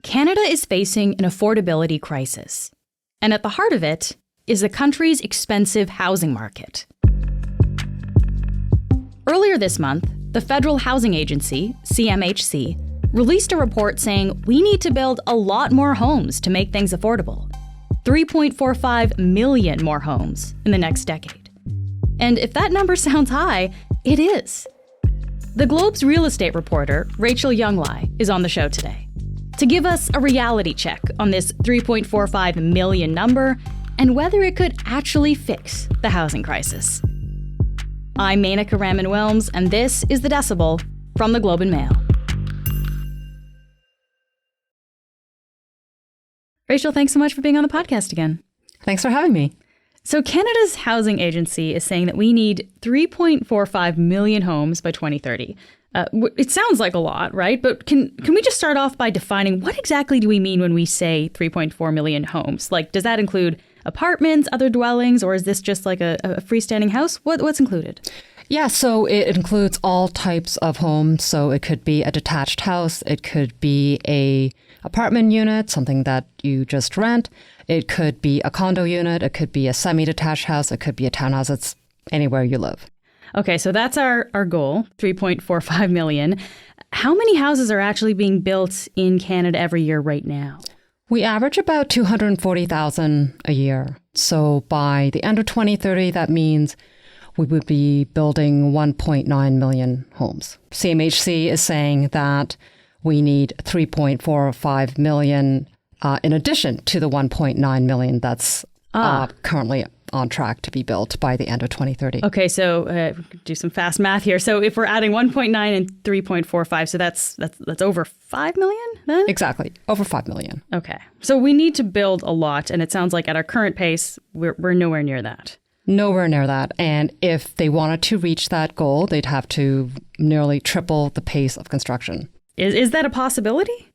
Canada is facing an affordability crisis. And at the heart of it is the country's expensive housing market. Earlier this month, the Federal Housing Agency, CMHC, released a report saying we need to build a lot more homes to make things affordable. 3.45 million more homes in the next decade. And if that number sounds high, it is. The Globe's real estate reporter, Rachelle Younglai, is on the show today to give us a reality check on this 3.45 million number and whether it could actually fix the housing crisis. I'm Menaka Raman-Wilms, and this is The Decibel from the Globe and Mail. Rachelle, thanks so much for being on the podcast again. Thanks for having me. So Canada's housing agency is saying that we need 3.45 million homes by 2030. It sounds like a lot, right? But can we just start off by defining what exactly do we mean when we say 3.4 million homes? Like, does that include apartments, other dwellings, or is this just like a freestanding house? What's included? Yeah, so it includes all types of homes. So it could be a detached house. It could be a apartment unit, something that you just rent. It could be a condo unit. It could be a semi-detached house. It could be a townhouse. It's anywhere you live. Okay, so that's our goal, 3.45 million. How many houses are actually being built in Canada every year right now? We average about 240,000 a year. So by the end of 2030, that means we would be building 1.9 million homes. CMHC is saying that we need 3.45 million in addition to the 1.9 million that's currently on track to be built by the end of 2030. Okay, so do some fast math here. So if we're adding 1.9 and 3.45, so that's over 5 million then? Exactly, over 5 million. Okay, so we need to build a lot, and it sounds like at our current pace, we're nowhere near that. Nowhere near that. And if they wanted to reach that goal, they'd have to nearly triple the pace of construction. Is that a possibility?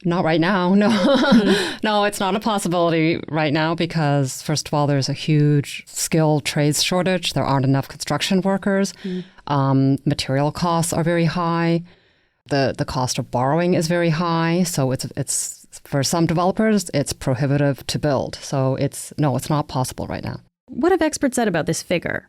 Not right now, no. No, it's not a possibility right now because, first of all, there's a huge skilled trades shortage. There aren't enough construction workers. Material costs are very high. The cost of borrowing is very high. So it's for some developers, it's prohibitive to build. So it's not possible right now. What have experts said about this figure?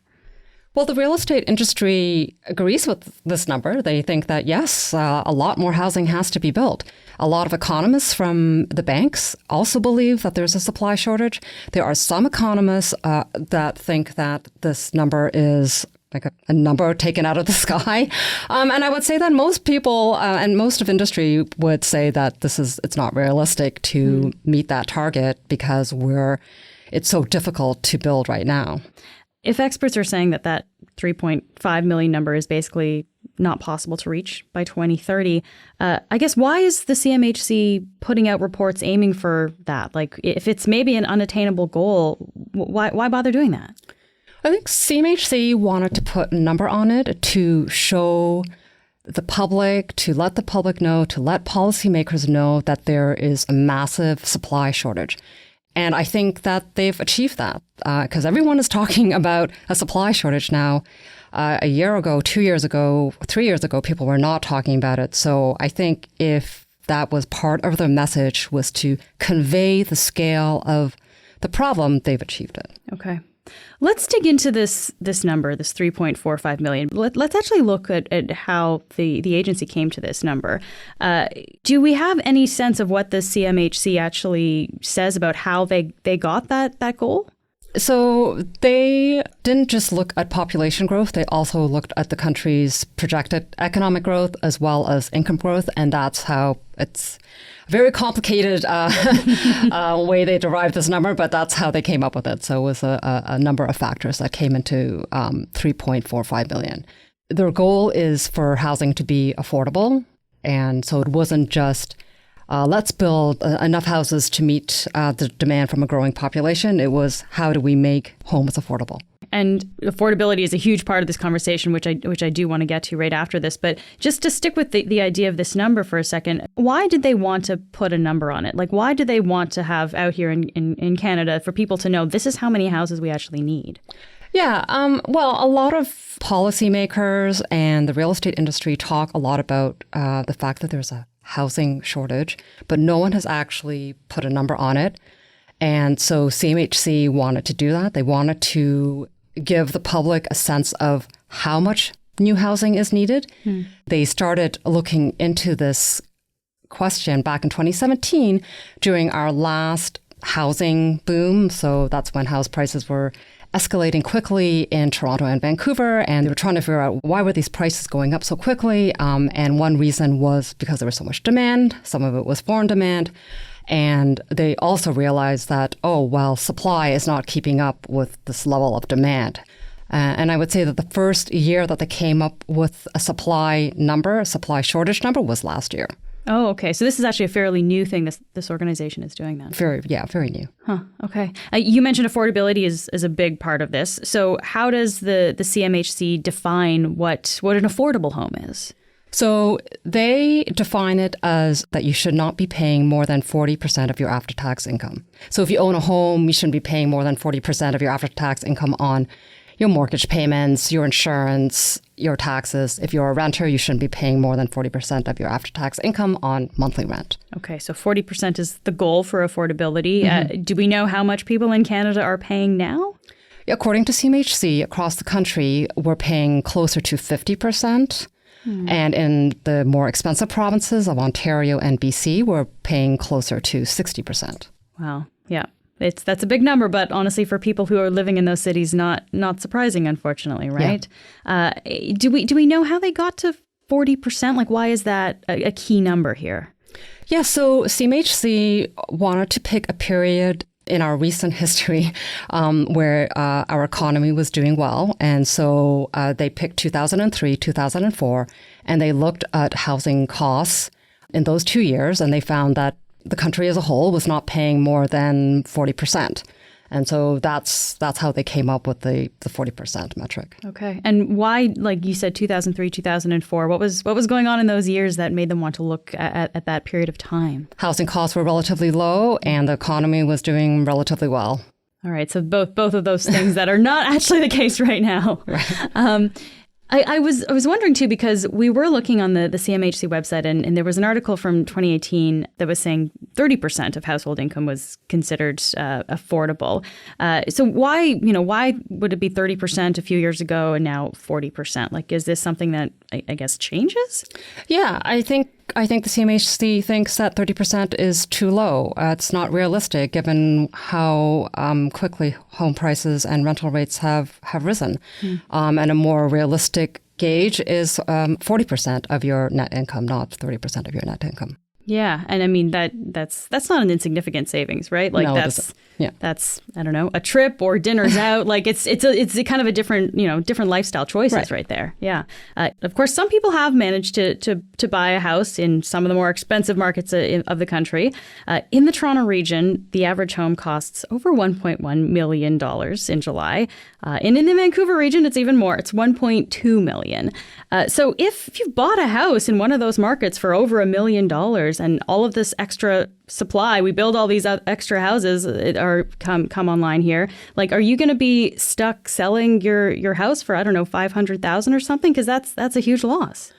Well, the real estate industry agrees with this number. They think that, yes, a lot more housing has to be built. A lot of economists from the banks also believe that there's a supply shortage. There are some economists that think that this number is like a number taken out of the sky. And I would say that most people and most of industry would say that it's not realistic to meet that target because it's so difficult to build right now. If experts are saying that 3.5 million number is basically not possible to reach by 2030, I guess why is the CMHC putting out reports aiming for that? Like, if it's maybe an unattainable goal, why bother doing that? I think CMHC wanted to put a number on it to show the public, to let the public know, to let policymakers know that there is a massive supply shortage. And I think that they've achieved that because everyone is talking about a supply shortage now. A year ago, 2 years ago, 3 years ago, people were not talking about it. So I think if that was part of their message was to convey the scale of the problem, they've achieved it. Okay. Let's dig into this number, this 3.45 million. Let's actually look at how the agency came to this number. Do we have any sense of what the CMHC actually says about how they got that goal? So they didn't just look at population growth. They also looked at the country's projected economic growth as well as income growth. And that's how it's a very complicated way they derived this number, but that's how they came up with it. So it was a number of factors that came into 3.45 billion. Their goal is for housing to be affordable. And so it wasn't just let's build enough houses to meet the demand from a growing population. It was how do we make homes affordable? And affordability is a huge part of this conversation, which I do want to get to right after this. But just to stick with the idea of this number for a second, why did they want to put a number on it? Like, why do they want to have out here in Canada for people to know this is how many houses we actually need? Yeah, well, a lot of policymakers and the real estate industry talk a lot about the fact that there's a housing shortage, but no one has actually put a number on it. And so CMHC wanted to do that. They wanted to give the public a sense of how much new housing is needed. They started looking into this question back in 2017 during our last housing boom. So that's when house prices were escalating quickly in Toronto and Vancouver, and they were trying to figure out why were these prices going up so quickly. And one reason was because there was so much demand. Some of it was foreign demand. And they also realized that, supply is not keeping up with this level of demand. And I would say that the first year that they came up with a supply shortage number was last year. Oh, okay. So this is actually a fairly new thing this organization is doing then. Very new. Huh. Okay. You mentioned affordability is a big part of this. So how does the CMHC define what an affordable home is? So they define it as that you should not be paying more than 40% of your after-tax income. So if you own a home, you shouldn't be paying more than 40% of your after-tax income on your mortgage payments, your insurance, your taxes. If you're a renter, you shouldn't be paying more than 40% of your after-tax income on monthly rent. Okay, so 40% is the goal for affordability. Do we know how much people in Canada are paying now? According to CMHC, across the country, we're paying closer to 50%. And in the more expensive provinces of Ontario and BC, we're paying closer to 60%. Wow, yeah. That's a big number, but honestly, for people who are living in those cities, not surprising, unfortunately, right? Yeah. Do we know how they got to 40%? Like, why is that a key number here? Yeah, so CMHC wanted to pick a period in our recent history where our economy was doing well. And so they picked 2003, 2004, and they looked at housing costs in those 2 years, and they found that the country as a whole was not paying more than 40%. And so that's how they came up with the 40% metric. Okay. And why, like you said, 2003, 2004, what was going on in those years that made them want to look at that period of time? Housing costs were relatively low and the economy was doing relatively well. All right. So both of those things that are not actually the case right now. Right. I was wondering, too, because we were looking on the CMHC website and there was an article from 2018 that was saying 30% of household income was considered affordable. So why would it be 30% a few years ago and now 40%? Like, is this something that I guess changes? Yeah, I think the CMHC thinks that 30% is too low. It's not realistic given how quickly home prices and rental rates have risen. And a more realistic gauge is 40% of your net income, not 30% of your net income. Yeah, and I mean that's not an insignificant savings, right? Like, no, that's I don't know, a trip or dinners out. Like it's a kind of a different lifestyle choices right there. Yeah, of course, some people have managed to buy a house in some of the more expensive markets of the country. In the Toronto region, the average home costs over $1.1 million in July. And in the Vancouver region, it's even more. It's $1.2 million. So if you've bought a house in one of those markets for over $1 million and all of this extra supply, we build all these extra houses are come online here. Like, are you going to be stuck selling your house for, I don't know, $500,000 or something? Because that's a huge loss.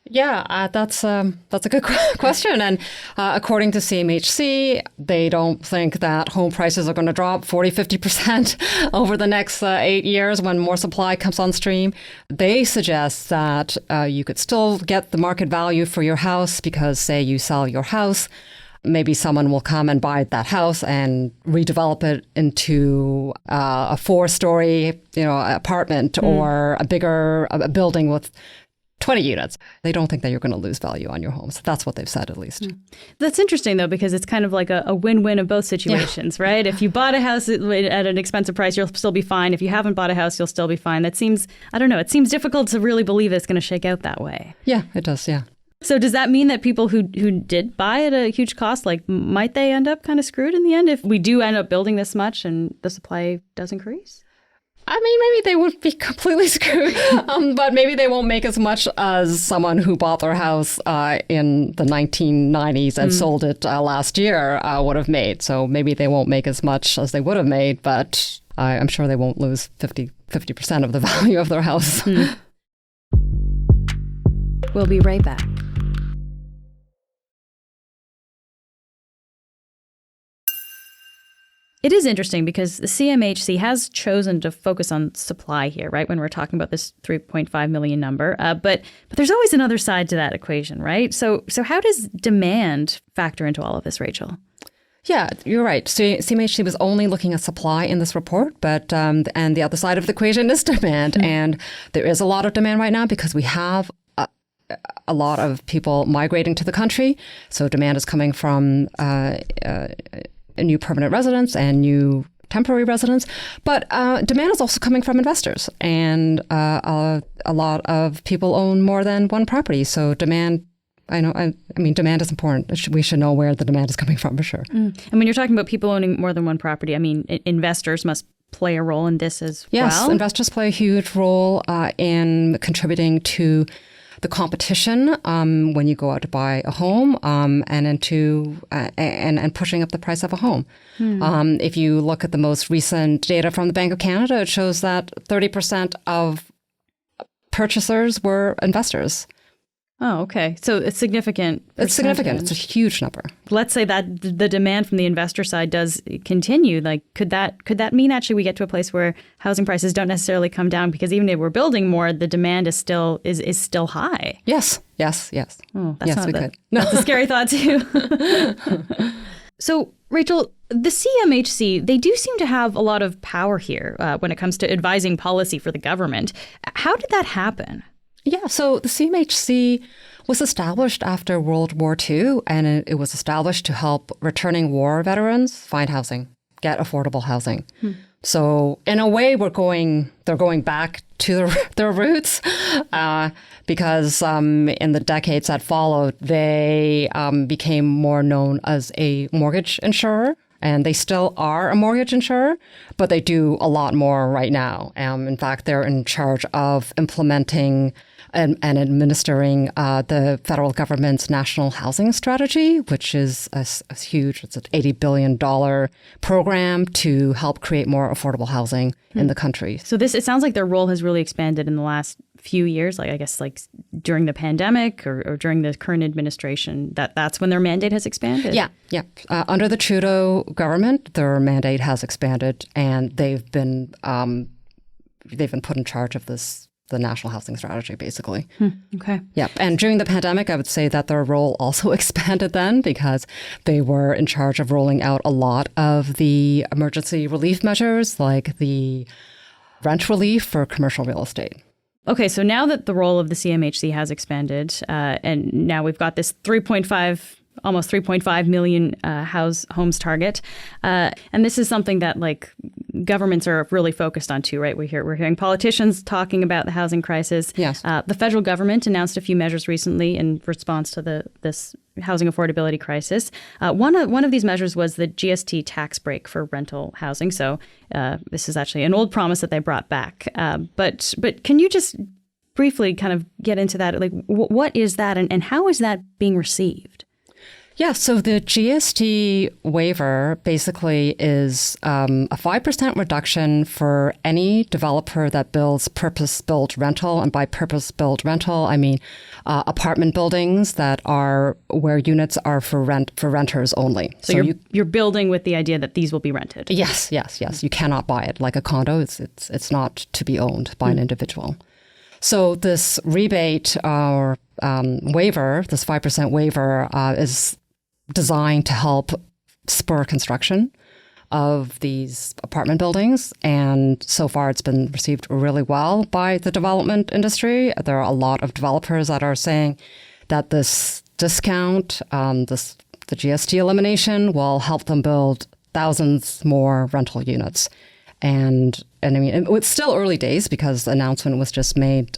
Yeah, that's a good question. And according to CMHC, they don't think that home prices are going to drop 40-50% over the next 8 years when more supply comes on stream. They suggest that you could still get the market value for your house because, say, you sell your house, maybe someone will come and buy that house and redevelop it into a 4-story, apartment or a building with 20 units. They don't think that you're going to lose value on your homes. That's what they've said, at least. That's interesting, though, because it's kind of like a win-win of both situations, right? If you bought a house at an expensive price, you'll still be fine. If you haven't bought a house, you'll still be fine. That seems, I don't know, it seems difficult to really believe it's going to shake out that way. Yeah, it does, yeah. So does that mean that people who did buy at a huge cost, like, might they end up kind of screwed in the end if we do end up building this much and the supply does increase? I mean, maybe they would be completely screwed, but maybe they won't make as much as someone who bought their house in the 1990s and sold it last year would have made. So maybe they won't make as much as they would have made, but I'm sure they won't lose 50% of the value of their house. We'll be right back. It is interesting because the CMHC has chosen to focus on supply here, right, when we're talking about this 3.5 million number. But there's always another side to that equation, right? So how does demand factor into all of this, Rachel? Yeah, you're right. So CMHC was only looking at supply in this report, but and the other side of the equation is demand. Mm-hmm. And there is a lot of demand right now because we have a lot of people migrating to the country. So demand is coming from new permanent residents and new temporary residents. But demand is also coming from investors. And a lot of people own more than one property. So demand, I mean, demand is important. We should know where the demand is coming from for sure. And when you're talking about people owning more than one property, I mean, investors must play a role in this as well? Yes, investors play a huge role in contributing to the competition when you go out to buy a home and pushing up the price of a home. If you look at the most recent data from the Bank of Canada, it shows that 30% of purchasers were investors. Oh, okay. So it's significant. It's significant. It's a huge number. Let's say that the demand from the investor side does continue. Like, could that mean actually we get to a place where housing prices don't necessarily come down because even if we're building more, the demand is still high? Yes. Oh, we could. That's a scary thought too. So, Rachel, the CMHC, they do seem to have a lot of power here when it comes to advising policy for the government. How did that happen? Yeah, so the CMHC was established after World War II, and it was established to help returning war veterans find housing, get affordable housing. So in a way, they're going back to their roots because in the decades that followed, they became more known as a mortgage insurer. And they still are a mortgage insurer, but they do a lot more right now. In fact, they're in charge of implementing and administering the federal government's national housing strategy, which is a huge, it's an $80 billion program to help create more affordable housing in the country. So it sounds like their role has really expanded in the last few years, like I guess like during the pandemic or during the current administration, that's when their mandate has expanded? Yeah. Under the Trudeau government, their mandate has expanded, and they've been put in charge of the national housing strategy, basically. Okay. Yeah. And during the pandemic, I would say that their role also expanded then because they were in charge of rolling out a lot of the emergency relief measures, like the rent relief for commercial real estate. Okay, so now that the role of the CMHC has expanded, and now we've got this almost 3.5 million homes target, and this is something that like governments are really focused on too, right? We're hearing politicians talking about the housing crisis. Yes. The federal government announced a few measures recently in response to this housing affordability crisis. One of these measures was the GST tax break for rental housing. So this is actually an old promise that they brought back. But can you just briefly kind of get into that? Like, what is that, and how is that being received? Yeah, so the GST waiver basically is a 5% reduction for any developer that builds purpose-built rental. And by purpose-built rental, I mean apartment buildings that are where units are for renters only. So you're building with the idea that these will be rented. Yes. You cannot buy it like a condo. It's not to be owned by an individual. So this rebate or waiver, this 5% waiver, is designed to help spur construction of these apartment buildings. And so far, it's been received really well by the development industry. There are a lot of developers that are saying that this discount, the GST elimination, will help them build thousands more rental units. And I mean, it's still early days because the announcement was just made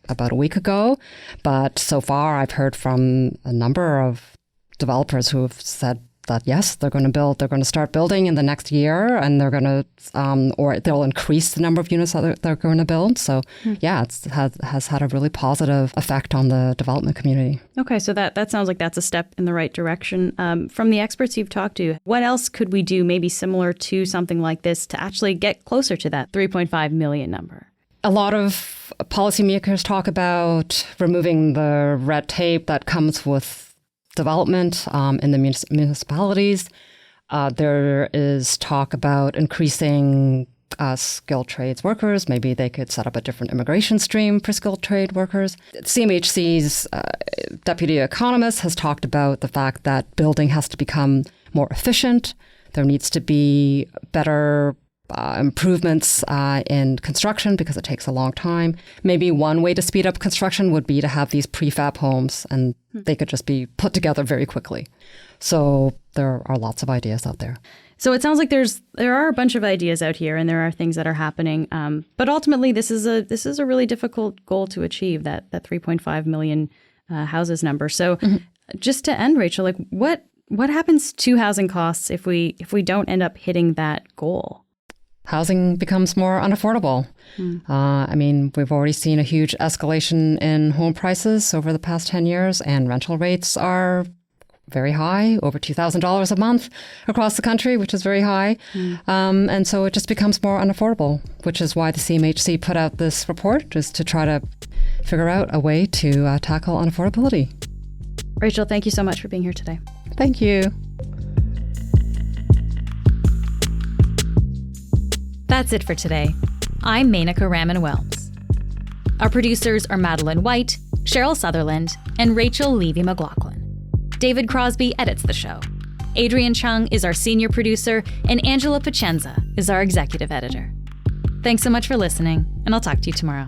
about a week ago. But so far, I've heard from a number of developers who have said that, yes, they're going to start building in the next year, and they're going to, or they'll increase the number of units that they're going to build. So, yeah, it has had a really positive effect on the development community. Okay, so that sounds like that's a step in the right direction. From the experts you've talked to, what else could we do, maybe similar to something like this, to actually get closer to that 3.5 million number? A lot of policymakers talk about removing the red tape that comes with development in the municipalities. There is talk about increasing skilled trades workers. Maybe they could set up a different immigration stream for skilled trade workers. CMHC's deputy economist has talked about the fact that building has to become more efficient. There needs to be better improvements in construction because it takes a long time. Maybe one way to speed up construction would be to have these prefab homes and they could just be put together very quickly. So there are lots of ideas out there. So it sounds like there are a bunch of ideas out here, and there are things that are happening. But ultimately, this is a really difficult goal to achieve, that 3.5 million houses number. So just to end, Rachel, like what happens to housing costs if we don't end up hitting that goal? Housing becomes more unaffordable. We've already seen a huge escalation in home prices over the past 10 years, and rental rates are very high, over $2,000 a month across the country, which is very high. And so it just becomes more unaffordable, which is why the CMHC put out this report, just to try to figure out a way to tackle unaffordability. Rachel, thank you so much for being here today. Thank you. That's it for today. I'm Menaka Raman-Welms. Our producers are Madeline White, Cheryl Sutherland, and Rachel Levy-McLaughlin. David Crosby edits the show. Adrian Chung is our senior producer, and Angela Pacenza is our executive editor. Thanks so much for listening, and I'll talk to you tomorrow.